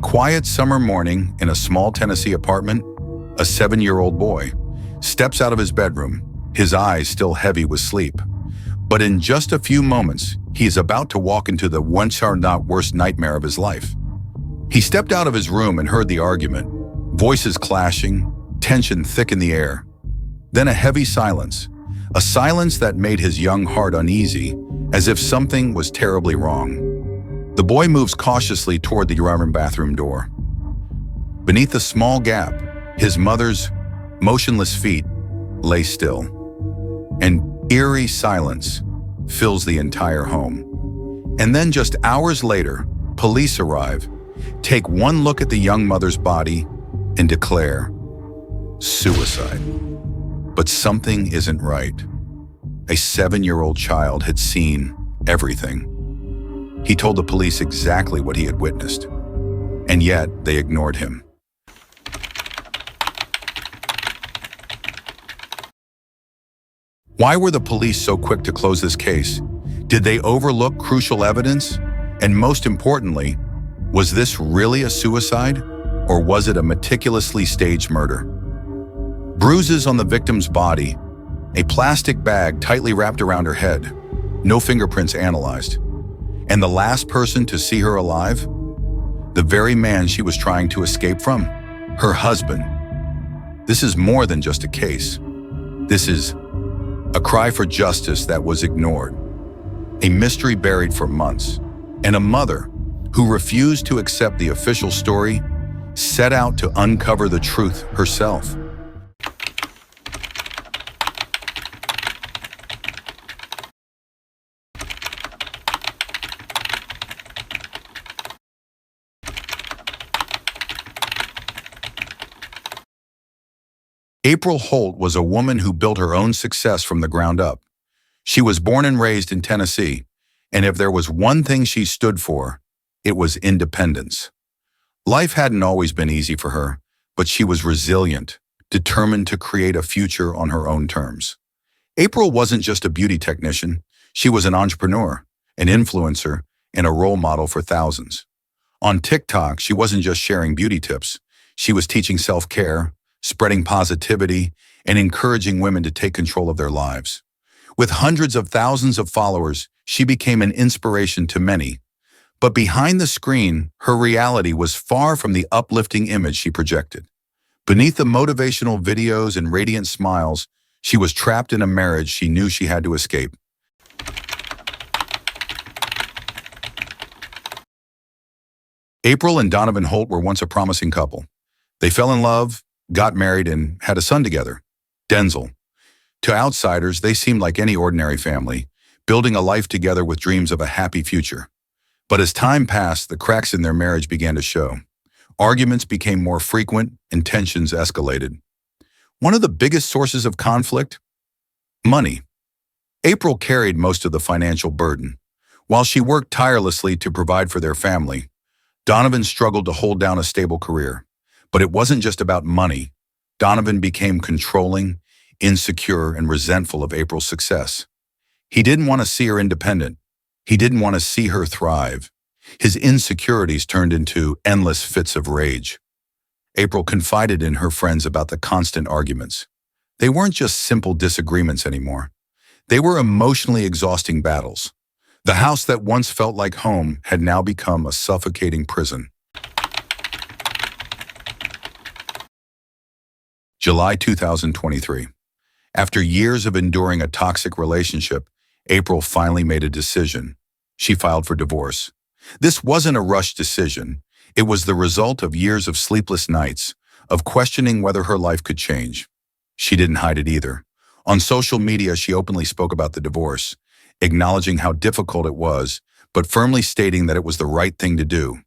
quiet summer morning in a small Tennessee apartment, a 7-year-old boy steps out of his bedroom, his eyes still heavy with sleep. But in just a few moments, he is about to walk into the once-or-not worst nightmare of his life. He stepped out of his room and heard the argument, voices clashing, tension thick in the air. Then a heavy silence, a silence that made his young heart uneasy, as if something was terribly wrong. The boy moves cautiously toward the bathroom door. Beneath the small gap, his mother's motionless feet lay still. An eerie silence fills the entire home. And then just hours later, police arrive, take one look at the young mother's body, and declare suicide. But something isn't right. A 7-year-old child had seen everything. He told the police exactly what he had witnessed, and yet they ignored him. Why were the police so quick to close this case? Did they overlook crucial evidence? And most importantly, was this really a suicide, or was it a meticulously staged murder? Bruises on the victim's body, a plastic bag tightly wrapped around her head, no fingerprints analyzed. And the last person to see her alive? The very man she was trying to escape from, her husband. This is more than just a case. This is a cry for justice that was ignored, a mystery buried for months, and a mother who refused to accept the official story set out to uncover the truth herself. April Holt was a woman who built her own success from the ground up. She was born and raised in Tennessee, and if there was one thing she stood for, it was independence. Life hadn't always been easy for her, but she was resilient, determined to create a future on her own terms. April wasn't just a beauty technician, she was an entrepreneur, an influencer, and a role model for thousands. On TikTok, she wasn't just sharing beauty tips, she was teaching self-care, spreading positivity, and encouraging women to take control of their lives. With hundreds of thousands of followers, she became an inspiration to many. But behind the screen, her reality was far from the uplifting image she projected. Beneath the motivational videos and radiant smiles, she was trapped in a marriage she knew she had to escape. April and Donovan Holt were once a promising couple. They fell in love, got married, and had a son together, Denzel. To outsiders, they seemed like any ordinary family, building a life together with dreams of a happy future. But as time passed, the cracks in their marriage began to show. Arguments became more frequent and tensions escalated. One of the biggest sources of conflict? Money. April carried most of the financial burden. While she worked tirelessly to provide for their family, Donovan struggled to hold down a stable career. But it wasn't just about money. Donovan became controlling, insecure, and resentful of April's success. He didn't want to see her independent. He didn't want to see her thrive. His insecurities turned into endless fits of rage. April confided in her friends about the constant arguments. They weren't just simple disagreements anymore. They were emotionally exhausting battles. The house that once felt like home had now become a suffocating prison. July 2023. After years of enduring a toxic relationship, April finally made a decision. She filed for divorce. This wasn't a rushed decision. It was the result of years of sleepless nights, of questioning whether her life could change. She didn't hide it either. On social media, she openly spoke about the divorce, acknowledging how difficult it was, but firmly stating that it was the right thing to do.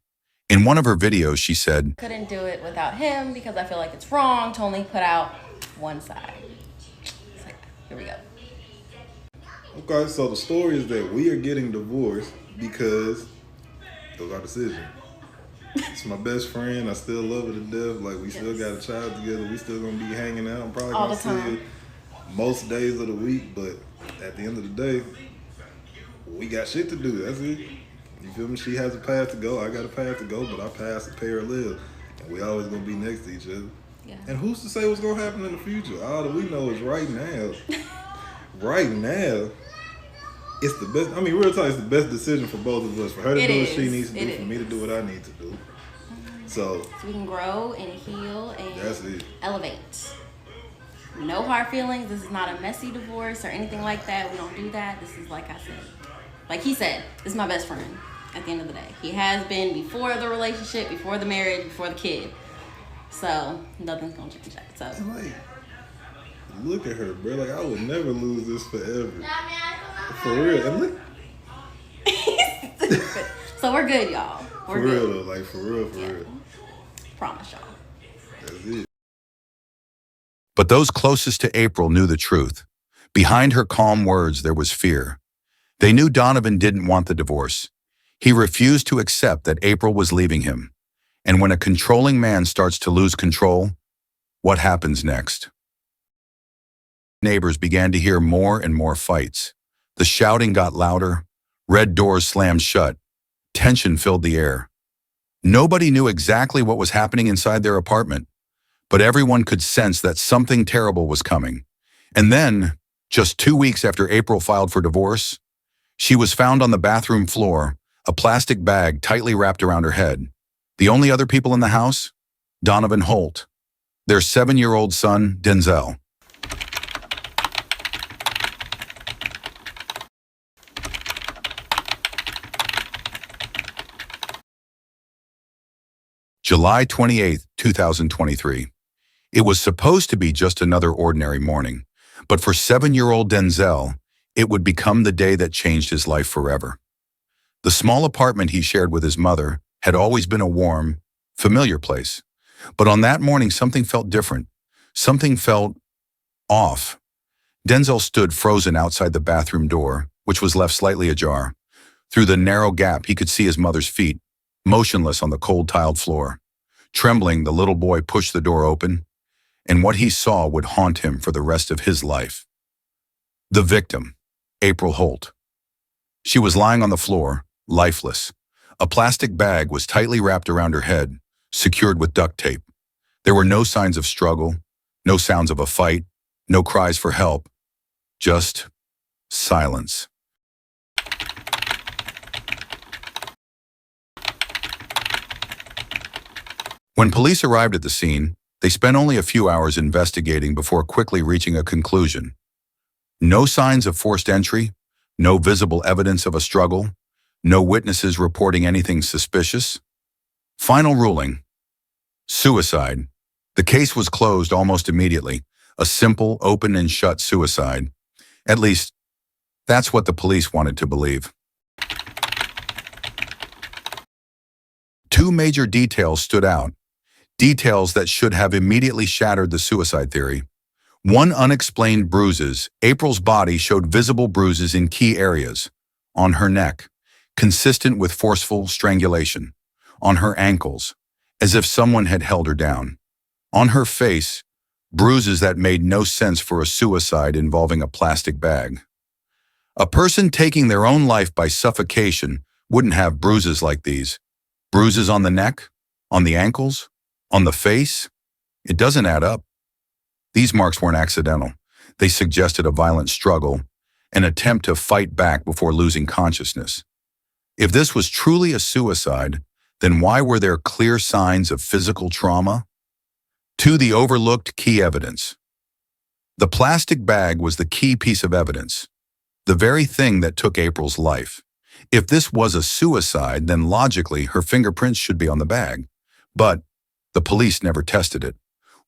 In one of her videos, she said, "Couldn't do it without him because I feel like it's wrong to only put out one side." It's like, here we go. Okay, so the story is that we are getting divorced because it was our decision. It's my best friend. I still love her to death. Like, we still got a child together. We still gonna be hanging out. I'm probably All gonna the see time. it most days of the week, but at the end of the day, we got shit to do. That's it. You feel me? She has a path to go. I got a path to go, but our paths are parallel, and we always gonna be next to each other. Yeah. And who's to say what's gonna happen in the future? All that we know is right now. Right now, it's the best. I mean, real talk, it's the best decision for both of us. For her to do what she needs to do, for me to do what I need to do. So we can grow and heal and that's it. Elevate. No hard feelings. This is not a messy divorce or anything like that. We don't do that. This is like I said. Like he said, this is my best friend at the end of the day. He has been before the relationship, before the marriage, before the kid. So nothing's gonna change that. So And like, look at her, bro. Like I would never lose this forever. For real. And look. So we're good, y'all. We're For good. real though, like for real, for real. Promise y'all. That's it. But those closest to April knew the truth. Behind her calm words, there was fear. They knew Donovan didn't want the divorce. He refused to accept that April was leaving him. And when a controlling man starts to lose control, what happens next? Neighbors began to hear more and more fights. The shouting got louder. Red doors slammed shut. Tension filled the air. Nobody knew exactly what was happening inside their apartment, but everyone could sense that something terrible was coming. And then, just 2 weeks after April filed for divorce, she was found on the bathroom floor, a plastic bag tightly wrapped around her head. The only other people in the house? Donovan Holt, their 7-year-old son, Denzel. July 28, 2023. It was supposed to be just another ordinary morning, but for 7-year-old Denzel, it would become the day that changed his life forever. The small apartment he shared with his mother had always been a warm, familiar place. But on that morning, something felt different. Something felt off. Denzel stood frozen outside the bathroom door, which was left slightly ajar. Through the narrow gap, he could see his mother's feet, motionless on the cold tiled floor. Trembling, the little boy pushed the door open, and what he saw would haunt him for the rest of his life. The victim, April Holt. She was lying on the floor, lifeless. A plastic bag was tightly wrapped around her head, secured with duct tape. There were no signs of struggle, no sounds of a fight, no cries for help, just silence. When police arrived at the scene, they spent only a few hours investigating before quickly reaching a conclusion. No signs of forced entry, no visible evidence of a struggle, no witnesses reporting anything suspicious. Final ruling: suicide. The case was closed almost immediately, a simple, open and shut suicide. At least, that's what the police wanted to believe. Two major details stood out. Details that should have immediately shattered the suicide theory. One, unexplained bruises. April's body showed visible bruises in key areas. On her neck, consistent with forceful strangulation. On her ankles, as if someone had held her down. On her face, bruises that made no sense for a suicide involving a plastic bag. A person taking their own life by suffocation wouldn't have bruises like these. Bruises on the neck, on the ankles, on the face? It doesn't add up. These marks weren't accidental. They suggested a violent struggle, an attempt to fight back before losing consciousness. If this was truly a suicide, then why were there clear signs of physical trauma? To the overlooked key evidence. The plastic bag was the key piece of evidence, the very thing that took April's life. If this was a suicide, then logically her fingerprints should be on the bag. But the police never tested it.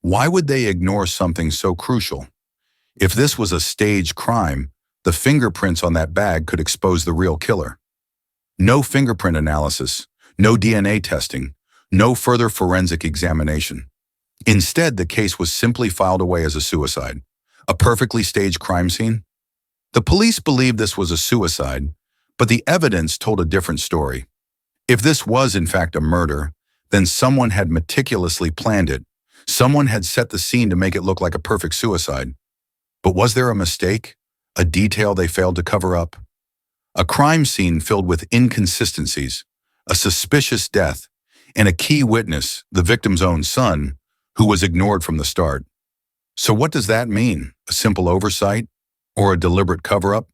Why would they ignore something so crucial? If this was a staged crime, the fingerprints on that bag could expose the real killer. No fingerprint analysis, no DNA testing, no further forensic examination. Instead, the case was simply filed away as a suicide, a perfectly staged crime scene. The police believed this was a suicide, but the evidence told a different story. If this was in fact a murder, then someone had meticulously planned it. Someone had set the scene to make it look like a perfect suicide. But was there a mistake? A detail they failed to cover up? A crime scene filled with inconsistencies, a suspicious death, and a key witness, the victim's own son, who was ignored from the start. So what does that mean? A simple oversight or a deliberate cover-up?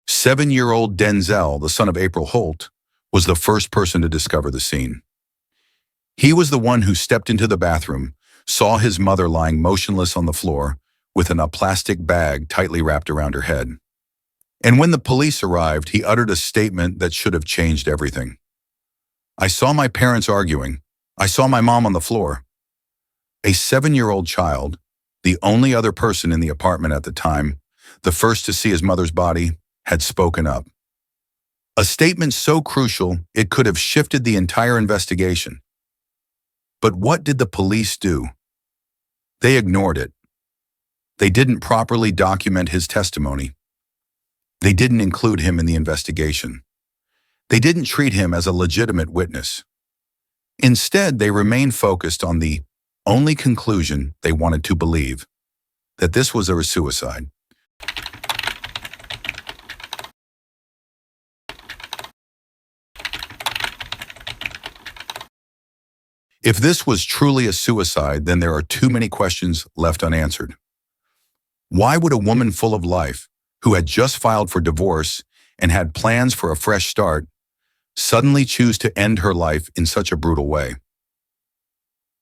7-year-old Denzel, the son of April Holt, was the first person to discover the scene. He was the one who stepped into the bathroom, saw his mother lying motionless on the floor with a plastic bag tightly wrapped around her head. And when the police arrived, he uttered a statement that should have changed everything. "I saw my parents arguing. I saw my mom on the floor." A 7-year-old child, the only other person in the apartment at the time, the first to see his mother's body, had spoken up. A statement so crucial it could have shifted the entire investigation. But what did the police do? They ignored it. They didn't properly document his testimony. They didn't include him in the investigation. They didn't treat him as a legitimate witness. Instead, they remained focused on the only conclusion they wanted to believe, that this was a suicide. If this was truly a suicide, then there are too many questions left unanswered. Why would a woman full of life, who had just filed for divorce and had plans for a fresh start, suddenly choose to end her life in such a brutal way?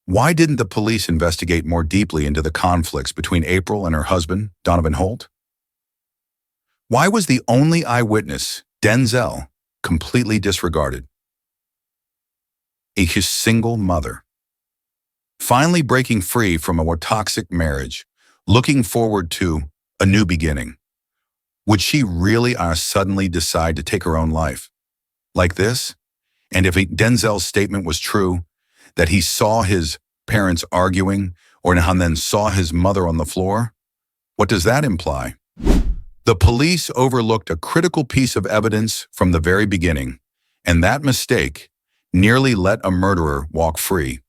Why didn't the police investigate more deeply into the conflicts between April and her husband, Donovan Holt? Why was the only eyewitness, Denzel, completely disregarded? His single mother, finally breaking free from a more toxic marriage, looking forward to a new beginning. Would she really suddenly decide to take her own life? Like this? And if Denzel's statement was true, that he saw his parents arguing and then saw his mother on the floor, what does that imply? The police overlooked a critical piece of evidence from the very beginning, and that mistake nearly let a murderer walk free.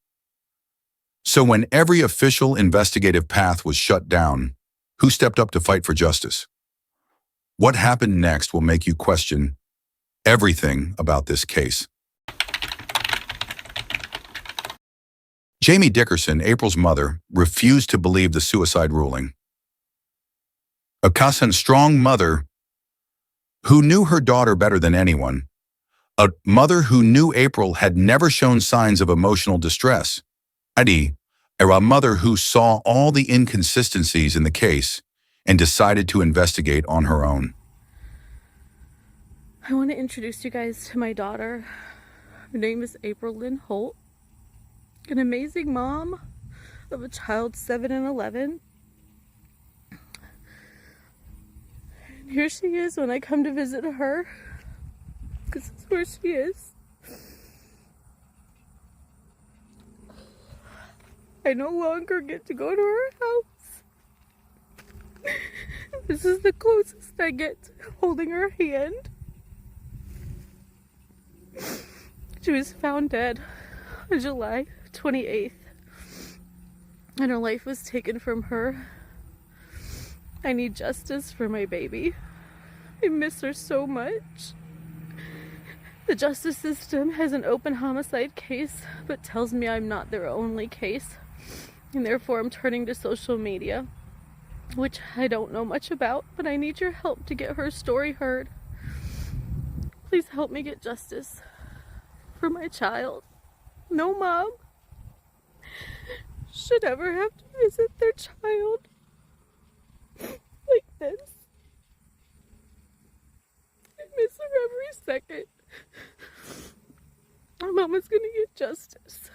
So when every official investigative path was shut down, who stepped up to fight for justice? What happened next will make you question everything about this case. Jamie Dickerson, April's mother, refused to believe the suicide ruling. A strong mother who knew her daughter better than anyone, a mother who knew April had never shown signs of emotional distress, a mother who saw all the inconsistencies in the case and decided to investigate on her own. I want to introduce you guys to my daughter. Her name is April Lynn Holt, an amazing mom of a child 7 and 11. And here she is when I come to visit her. This is where she is. I no longer get to go to her house. This is the closest I get to holding her hand. She was found dead on July 28th, and her life was taken from her. I need justice for my baby. I miss her so much. The justice system has an open homicide case, but tells me I'm not their only case, and therefore I'm turning to social media, which I don't know much about, but I need your help to get her story heard. Please help me get justice for my child. No mom should ever have to visit their child like this. I miss her every second. Our mama's gonna get justice.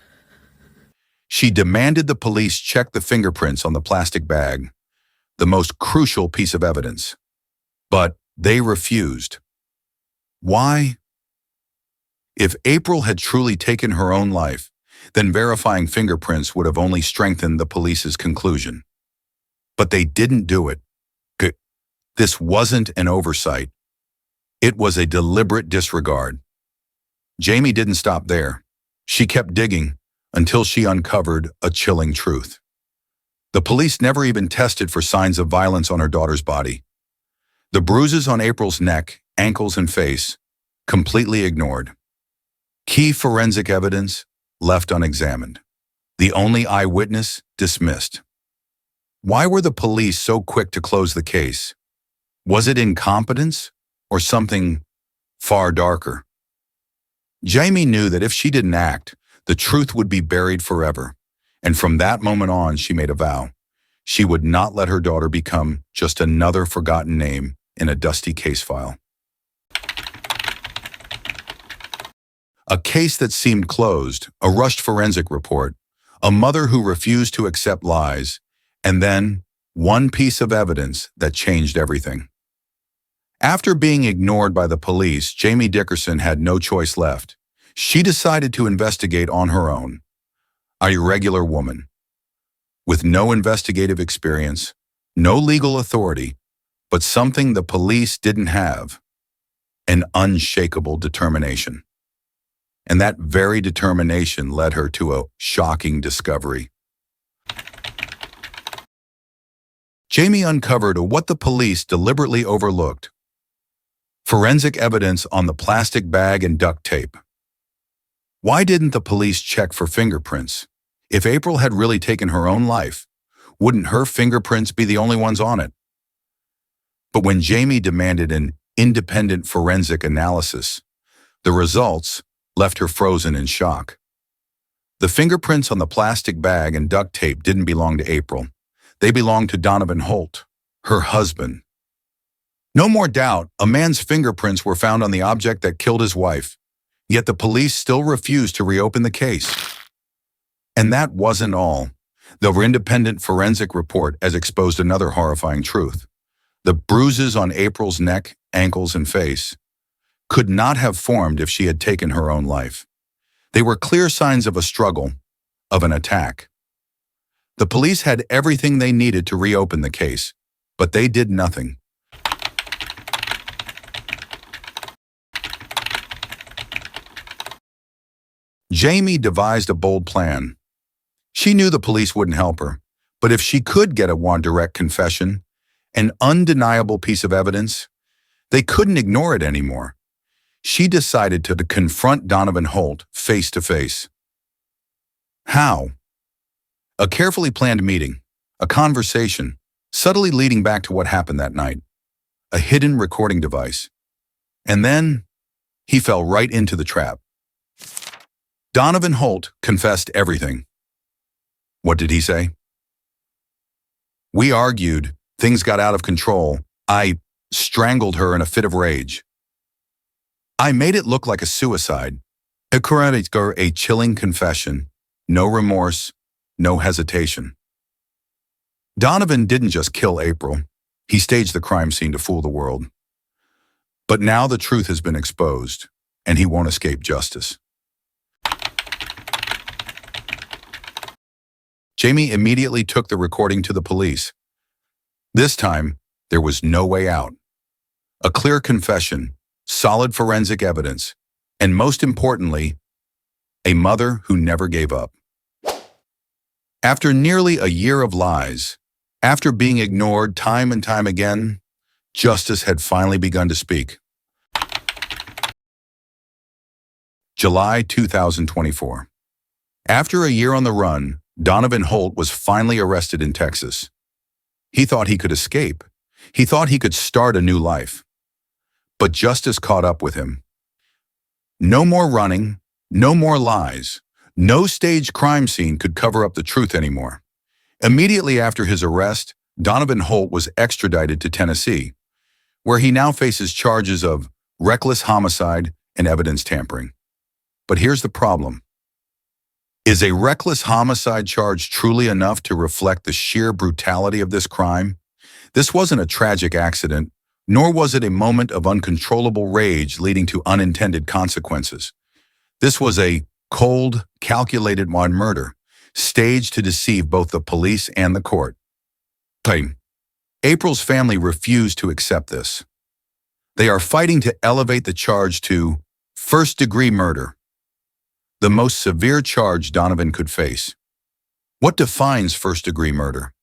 She demanded the police check the fingerprints on the plastic bag, the most crucial piece of evidence. But they refused. Why? If April had truly taken her own life, then verifying fingerprints would have only strengthened the police's conclusion. But they didn't do it. This wasn't an oversight. It was a deliberate disregard. Jamie didn't stop there. She kept digging until she uncovered a chilling truth. The police never even tested for signs of violence on her daughter's body. The bruises on April's neck, ankles, and face, completely ignored. Key forensic evidence left unexamined. The only eyewitness dismissed. Why were the police so quick to close the case? Was it incompetence or something far darker? Jamie knew that if she didn't act, the truth would be buried forever. And from that moment on, she made a vow. She would not let her daughter become just another forgotten name in a dusty case file. A case that seemed closed, a rushed forensic report, a mother who refused to accept lies, and then one piece of evidence that changed everything. After being ignored by the police, Jamie Dickerson had no choice left. She decided to investigate on her own. A irregular woman, with no investigative experience, no legal authority, but something the police didn't have: an unshakable determination. And that very determination led her to a shocking discovery. Jamie uncovered what the police deliberately overlooked: forensic evidence on the plastic bag and duct tape. Why didn't the police check for fingerprints? If April had really taken her own life, wouldn't her fingerprints be the only ones on it? But when Jamie demanded an independent forensic analysis, the results left her frozen in shock. The fingerprints on the plastic bag and duct tape didn't belong to April. They belonged to Donovan Holt, her husband. No more doubt, a man's fingerprints were found on the object that killed his wife, yet the police still refused to reopen the case. And that wasn't all. The independent forensic report has exposed another horrifying truth. The bruises on April's neck, ankles, and face could not have formed if she had taken her own life. They were clear signs of a struggle, of an attack. The police had everything they needed to reopen the case, but they did nothing. Jamie devised a bold plan. She knew the police wouldn't help her, but if she could get a direct confession, an undeniable piece of evidence, they couldn't ignore it anymore. She decided to confront Donovan Holt face to face. How? A carefully planned meeting, a conversation, subtly leading back to what happened that night, a hidden recording device. And then he fell right into the trap. Donovan Holt confessed everything. What did he say? We argued, things got out of control. I strangled her in a fit of rage. I made it look like a suicide. A chilling confession, no remorse, no hesitation. Donovan didn't just kill April. He staged the crime scene to fool the world. But now the truth has been exposed, and he won't escape justice. Jamie immediately took the recording to the police. This time, there was no way out. A clear confession, solid forensic evidence, and most importantly, a mother who never gave up. After nearly a year of lies, after being ignored time and time again, justice had finally begun to speak. July 2024. After a year on the run, Donovan Holt was finally arrested in Texas. He thought he could escape. He thought he could start a new life. But justice caught up with him. No more running, no more lies. No staged crime scene could cover up the truth anymore. Immediately after his arrest, Donovan Holt was extradited to Tennessee, where he now faces charges of reckless homicide and evidence tampering. But here's the problem. Is a reckless homicide charge truly enough to reflect the sheer brutality of this crime? This wasn't a tragic accident, nor was it a moment of uncontrollable rage leading to unintended consequences. This was a cold, calculated murder, staged to deceive both the police and the court. April's family refused to accept this. They are fighting to elevate the charge to first-degree murder, the most severe charge Donovan could face. What defines first-degree murder?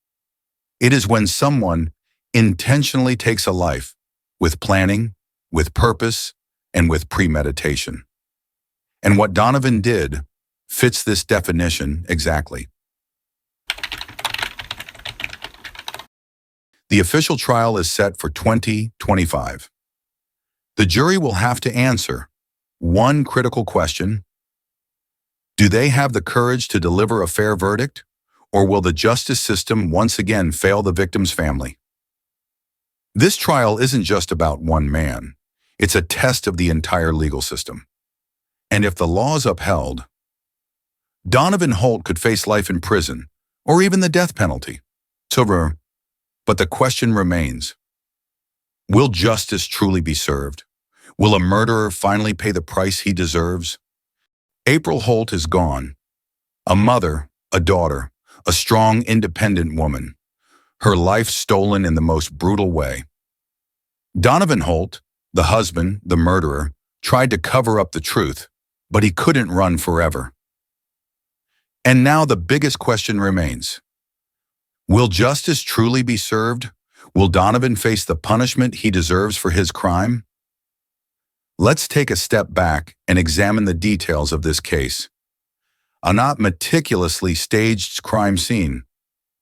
It is when someone intentionally takes a life with planning, with purpose, and with premeditation. And what Donovan did fits this definition exactly. The official trial is set for 2025. The jury will have to answer one critical question. Do they have the courage to deliver a fair verdict, or will the justice system once again fail the victim's family? This trial isn't just about one man. It's a test of the entire legal system. And if the law is upheld, Donovan Holt could face life in prison, or even the death penalty. But the question remains, will justice truly be served? Will a murderer finally pay the price he deserves? April Holt is gone. A mother, a daughter, a strong, independent woman. Her life stolen in the most brutal way. Donovan Holt, the husband, the murderer, tried to cover up the truth, but he couldn't run forever. And now the biggest question remains. Will justice truly be served? Will Donovan face the punishment he deserves for his crime? Let's take a step back and examine the details of this case. A not meticulously staged crime scene,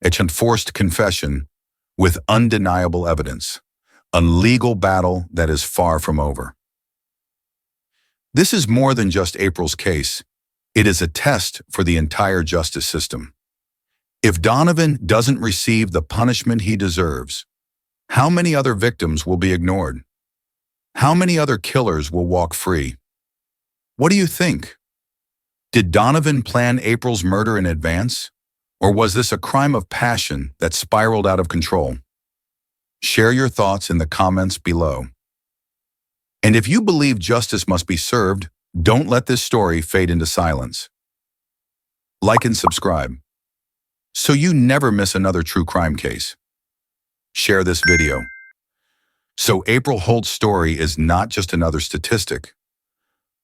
a enforced confession with undeniable evidence, a legal battle that is far from over. This is more than just April's case. It is a test for the entire justice system. If Donovan doesn't receive the punishment he deserves, how many other victims will be ignored? How many other killers will walk free? What do you think? Did Donovan plan April's murder in advance? Or was this a crime of passion that spiraled out of control? Share your thoughts in the comments below. And if you believe justice must be served, don't let this story fade into silence. Like and subscribe, so you never miss another true crime case. Share this video. So April Holt's story is not just another statistic.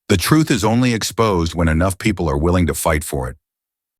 The truth is only exposed when enough people are willing to fight for it.